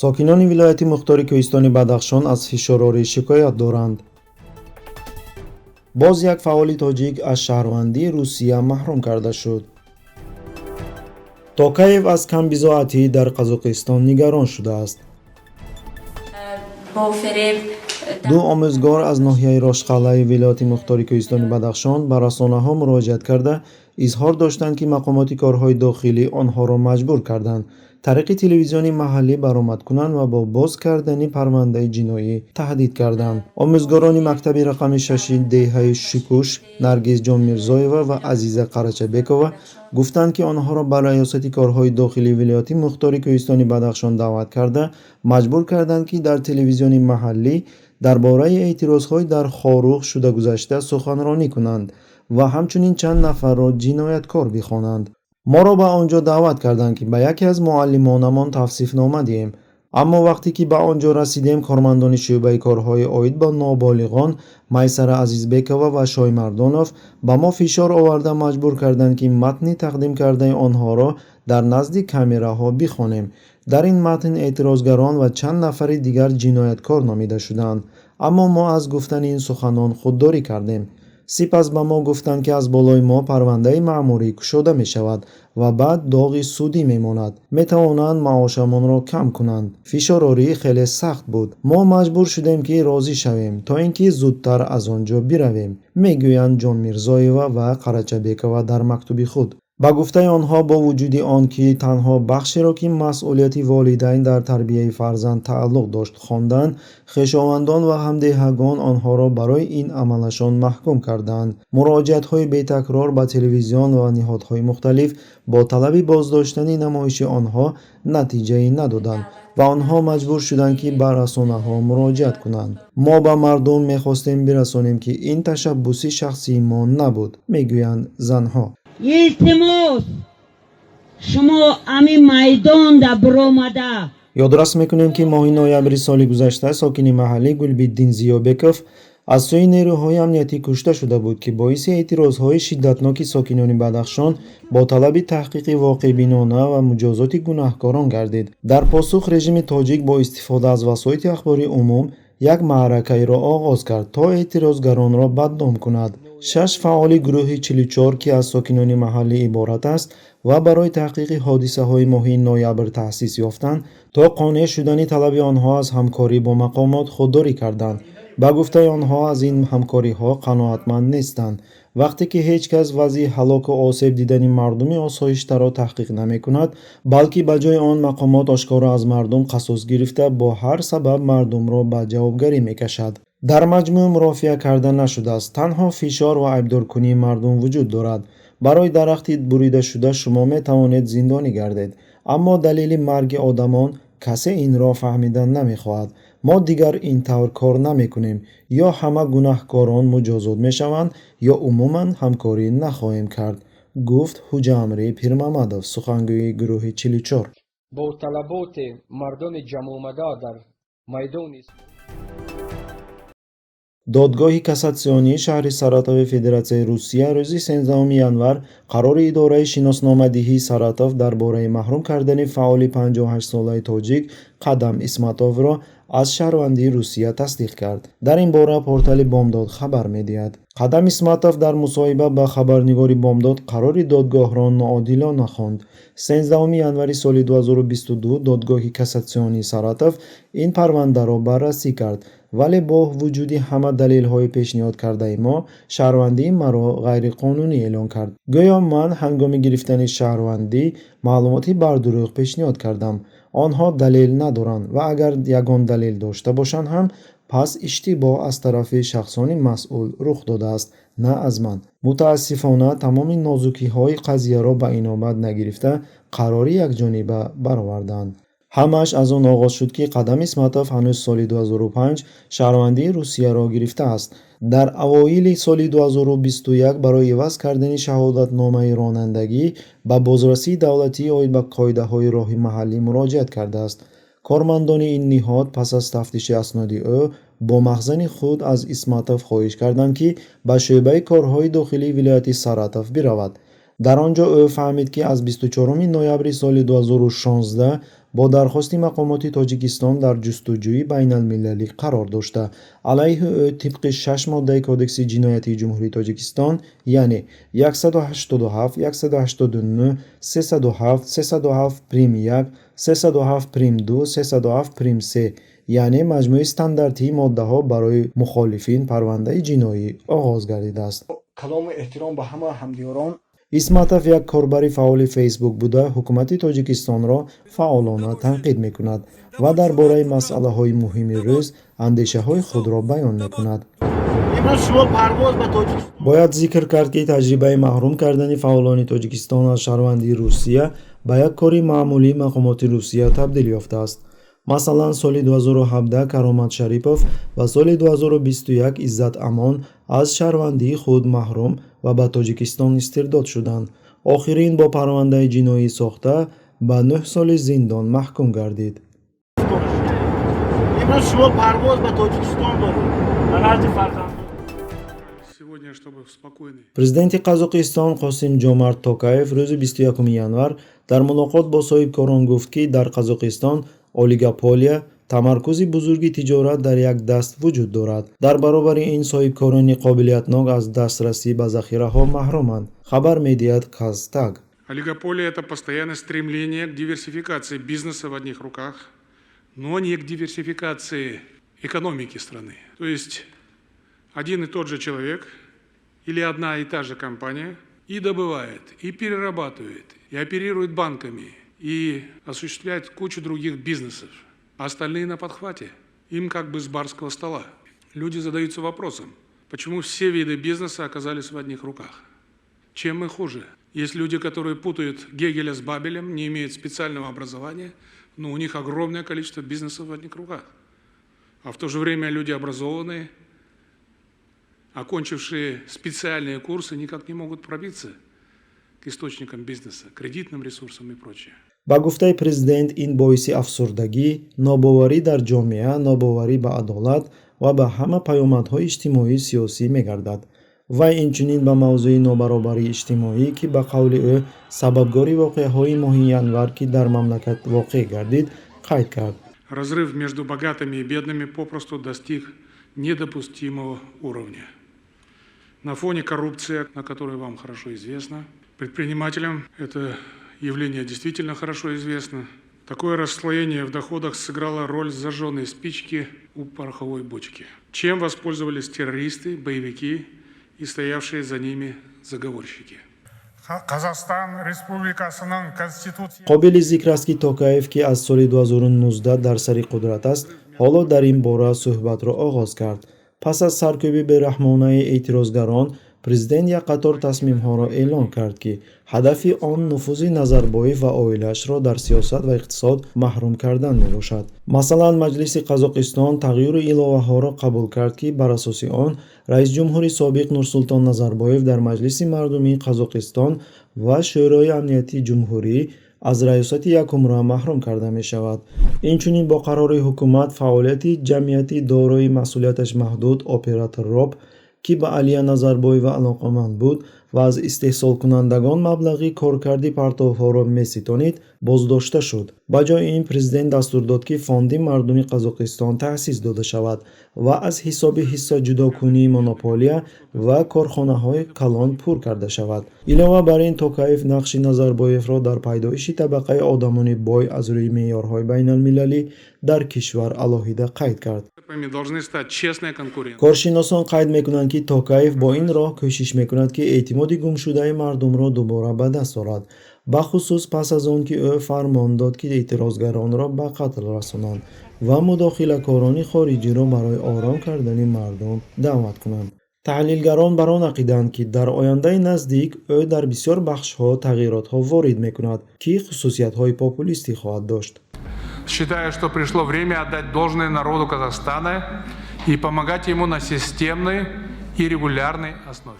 сокинони вилояти мухтори кӯҳистони Бадахшон аз фишорорӣ шикоят доранд. боз як фаъоли тоҷик аз шаҳрвандии Русия маҳрум карда шуд. Токаев аз камбизоатӣ дар Қазоқистон нигарон шудааст. ду омӯзгор аз ноҳияи Рошқалъаи вилояти мухтори кӯҳистони Бадахшон ба расонаҳо муроҷиат карда изҳор доштанд, ки мақомоти корҳои дохилӣ онҳоро маҷбур карданд тариқи телевизиони маҳаллӣ баромад кунанд ва бо боз кардани парвандаи ҷиноӣ таҳдид карданд. Омӯзгорони мактаби рақами 6-и деҳаи Шикуш Наргиз Ҷонмирзоева ва Азиза Қарачабекова гуфтанд, ки онҳоро ба раёсати корҳои дохилии вилояти мухтори кӯҳистони Бадахшон даъват карда маҷбур карданд, ки дар телевизиони маҳаллӣ дар бораи эътирозҳои дар хорух шуда гузашта суханронӣ кунанд ва ҳамчунин чанд нафарро ҷинояткор бихонанд. моро ба он ҷо даъват карданд, ки ба яке аз муаллимонамон тавсифнома диҳем, аммо вақте ки ба он ҷо расидем, кормандони шӯъбаи корҳои оид ба ноболиғон Майсара Азизбекова ва Шоймардонов ба мо фишор оварда маҷбур карданд, ки матни тақдим кардаи онҳоро дар назди камераҳо бихонем. дар ин матн эътирозгарон ва чанд нафари дигар ҷинояткор номида шуданд, аммо мо аз гуфтани ин суханон худдорӣ кардем. сипас ба мо гуфтанд, ки аз болои мо парвандаи маъмурӣ кушода мешавад ва баъд доғи судӣ мемонад. метавонанд маошамонро кам кунанд. фишорорӣ хеле сахт буд. мо маҷбур шудем, ки розӣ шавем, то ин ки зудтар аз он ҷо биравем, мегӯянд Ҷонмирзоева ва Қарачабекова дар мактуби худ. ба гуфтаи онҳо, бо вуҷуди он ки танҳо бахшеро, ки масъулияти волидайн дар тарбияи фарзанд тааллуқ дошт, хонданд, хешовандон ва ҳамдеҳагон онҳоро барои ин амалашон маҳкум карданд. муроҷиатҳои бетакрор ба телевизион ва ниҳодҳои мухталиф бо талаби боздоштани намоиши онҳо натиҷае надоданд ва онҳо маҷбур шуданд, ки ба расонаҳо муроҷиат кунанд. мо ба мардум мехостем бирасонем, ки ин ташаббуси шахсии мо набуд, мегӯянд занҳо. илтимос шумо ами майдон да биромада. ёдрас мекунем, ки моҳи ноябри соли гузашта сокини маҳаллӣ Гулбиддин Зиёбеков аз сӯи нерӯҳои амнияти кушта шуда буд, ки боиси эътирозҳои шиддатноки сокинони Бадахшон бо талаби таҳқиқи воқеъбинона ва муҷозоти гунаҳкорон гардид. дар посух режими тоҷик бо истифода аз васоити ахбори умум як маъракаеро оғоз кард, то эътирозгаронро бадном кунад. 6 фаъоли гурӯҳи 44, ки аз сокинони маҳаллӣ иборат аст ва барои таҳқиқи ҳодисаҳои моҳи ноябр таъсис ёфтанд, то қонеъ шудани талаби онҳо аз ҳамкорӣ бо мақомот худдорӣ карданд. ба гуфтаи онҳо, аз ин ҳамкориҳо қаноатманд нестанд. вақте ки ҳеҷ кас вазъи ҳалоку осеб дидани мардуми осоиштаро таҳқиқ намекунад, балки ба ҷои он мақомот ошкора аз мардум қасос гирифта бо ҳар сабаб мардумро ба ҷавобгарӣ мекашад. дар маҷмӯъ мурофиа карда нашудааст, танҳо фишор ва айбдоркунии мардум вуҷуд дорад. барои дарахти буридашуда шумо метавонед зиндонӣ гардед, аммо далели марги одамон касе инро фаҳмида намехоҳад. мо дигар ин тавр кор намекунем. ё ҳама гунаҳкорон муҷозот мешаванд, ё умуман ҳамкорӣ нахоҳем кард, гуфт Ҳуҷаамри Пирмамадов, сухангӯи гурӯҳи 44. бо талаботи мардуми ҷамъомада дар майдони додгоҳи кассатсионии шаҳри Саратови Федератсияи Русия рӯзи 13 январ қарори идораи шиносномадиҳии Саратов дар бораи маҳрум кардани фаъоли 58-солаи тоҷик Қадам Исматовро аз шаҳрвандии Русия тасдиқ кард. дар ин бора портали Бомдод хабар медиҳад. Қадам Исматов дар мусоҳиба ба хабарнигори Бомдод қарори додгоҳро ноодилона хонд. 13 январи соли 2022 додгоҳи кассатсионии Саратов ин парвандаро баррасӣ кард, вале бо вуҷуди ҳама далелҳои пешниҳод кардаи мо, шаҳрвандии маро ғайриқонунӣ эълон кард. гӯё ман ҳангоми гирифтани шаҳрвандӣ маълумоти бардурӯғ пешниҳод кардам. онҳо далел надоранд ва агар ягон далел дошта бошанд ҳам, пас иштибоҳ аз тарафи шахсони масъул рух додааст, на аз ман. мутаассифона тамоми нозукиҳои қазияро ба инобат нагирифта, қарори якҷониба бароварданд. ҳамаш аз он оғоз шуд, ки Қадам Исматов ҳанӯз соли 2005 шаҳрвандии Русияро гирифтааст. дар авоили соли 2021 барои иваз кардани шаҳодатномаи ронандагӣ ба бозрасии давлатӣ оид ба қоидаҳои роҳи маҳаллӣ муроҷиат кардааст. кормандони ин ниҳод пас аз тафтиши асноди ӯ бо махзани худ аз Исматов хоҳиш карданд, ки ба шӯъбаи корҳои дохилии вилояти Саратов биравад. дар он ҷо ӯ фаҳмид, ки аз 24 ноябри соли 2016 бо дархости мақомоти Тоҷикистон дар ҷустуҷӯи байналмилалӣ қарор дошта, алайҳи ӯ тибқи 6 моддаи Кодекси ҷиноятии Ҷумҳурии Тоҷикистон, яъне 187, 189, 307, 307 прим 1, 307 прим 2, 307 прим 3, яъне маҷмӯи стандартии моддаҳо барои мухолифин парвандаи ҷиноӣ оғоз гардидааст. калому эҳтиром ба ҳама ҳамдиёрон. исматов як корбари фаъоли фейсбук буда ҳукумати Тоҷикистонро фаъолона танқид мекунад ва дар бораи масъалаҳои муҳими рӯз андешаҳои худро баён мекунад. имрӯз шумо парвоз ба Тоҷикистон. бояд зикр кард, ки таҷрибаи маҳрум кардани фаъолони Тоҷикистон аз шаҳрвандии Русия ба як кори маъмулии мақомоти Русия табдил ёфтааст. Масалан, соли 2017 Каромат Шарипов ва соли 2021 Иззат Амон аз шаҳрвандии худ маҳрум ва ба Тоҷикистон истирдод шуданд. охирин бо парвандаи ҷиноӣ сохта ба 9 соли зиндон маҳкум гардид. имрӯз шумо парвоз ба Тоҷикистон доред. ба назди фарзандон. президенти Қазоқистон Қосим Ҷомарт Токаев рӯзи 21 январ дар мулоқот бо соҳибкорон гуфт, ки дар Қазоқистон олигополия, тамаркузи бузурги тиҷорат дар як даст вуҷуд дорад. дар баробари ин соҳибкорони қобилиятнок аз дастрасӣ ба захираҳо маҳруманд. хабар медиҳад Казтаг. Олигополия – это постоянное стремление к диверсификации бизнеса в одних руках, но не к диверсификации экономики страны. То есть один и тот же человек или одна и та же компания и добывает, и перерабатывает, и оперирует банками, и осуществляет кучу других бизнесов. А остальные на подхвате. Им как бы с барского стола. Люди задаются вопросом, почему все виды бизнеса оказались в одних руках? Чем мы хуже? Есть люди, которые путают Гегеля с Бабелем, не имеют специального образования, но у них огромное количество бизнесов в одних руках. А в то же время люди образованные, окончившие специальные курсы, никак не могут пробиться к источникам бизнеса, кредитным ресурсам и прочее. ба гуфтаи президент, ин боиси афсурдагӣ, нобоварӣ дар ҷомеа, нобоварӣ ба адолат ва ба ҳама паёмадҳои иҷтимоии сиёсӣ мегардад. вай инчунин ба мавзӯи нобаробарии иҷтимоӣ, ки ба қавли ӯ сабабгори воқеаҳои моҳи январ, ки дар мамлакат воқеъ гардид, қайд кард. Разрыв между богатыми и бедными попросту достиг недопустимого уровня. На фоне коррупции, о которой вам хорошо известно, предпринимателям это явление действительно хорошо известно. Такое расслоение в доходах сыграло роль зажженной спички у пороховой бочки. Чем воспользовались террористы, боевики и стоявшие за ними заговорщики. Қазақстан Республикасының Конституция. қобили зикр аст, ки Токаев, ки аз соли 2019 дар сари қудрат аст, ҳоло дар ин бора суҳбатро оғоз кард. пас аз саркӯби бераҳмонаи эътирозгарон, президент як қатор тасмимҳоро эълон кард, ки ҳадафи он нуфузи Назарбоев ва оилаашро дар сиёсат ва иқтисод маҳрум кардан мебошад. Масалан, Маҷлиси Қазоқистон тағйиру иловаҳоро қабул кард, ки бар асоси он раисҷумҳури собиқ Нурсултон Назарбоев дар Маҷлиси мардумии Қазоқистон ва Шӯрои амнияти ҷумҳурӣ аз раёсати якумра маҳрум карда мешавад. инчунин бо қарори ҳукумат фаъолияти ҷамъияти дорои масъулияташ маҳдуд оператор РОБ, ки ба Алия Назарбоева алоқаманд буд ва аз истеҳсолкунандагон маблағи коркарди партовҳоро меситонид, боздошта шуд. ба ҷои ин президент дастур дод, ки фонди мардуми Қазоқистон таъсис дода шавад ва аз ҳисоби ҳисса ҷудокунии монополия ва корхонаҳои калон пур карда шавад. илова бар ин, Токаев нақши Назарбоевро дар пайдоиши табақаи одамони бой аз рӯи меъёрҳои байналмилалӣ дар кишвар алоҳида қайд кард. коршиносон қайд мекунанд, ки Токаев бо ин роҳ кӯшиш мекунад, ки эътимоди гумшудаи мардумро дубора ба даст орад, бахусус пас аз он, ки ӯ фармон дод, ки эътирозгаронро ба қатл расонанд ва мудохилакорони хориҷиро барои ором кардани мардум даъват кунанд. таҳлилгарон бар он ақиданд, ки дар ояндаи наздик ӯ дар бисёр бахшҳо тағйиротҳо ворид мекунад, ки хусусиятҳои популистӣ хоҳад дошт. Считаю, что пришло время отдать должное народу Казахстана и помогать ему на системной и регулярной основе.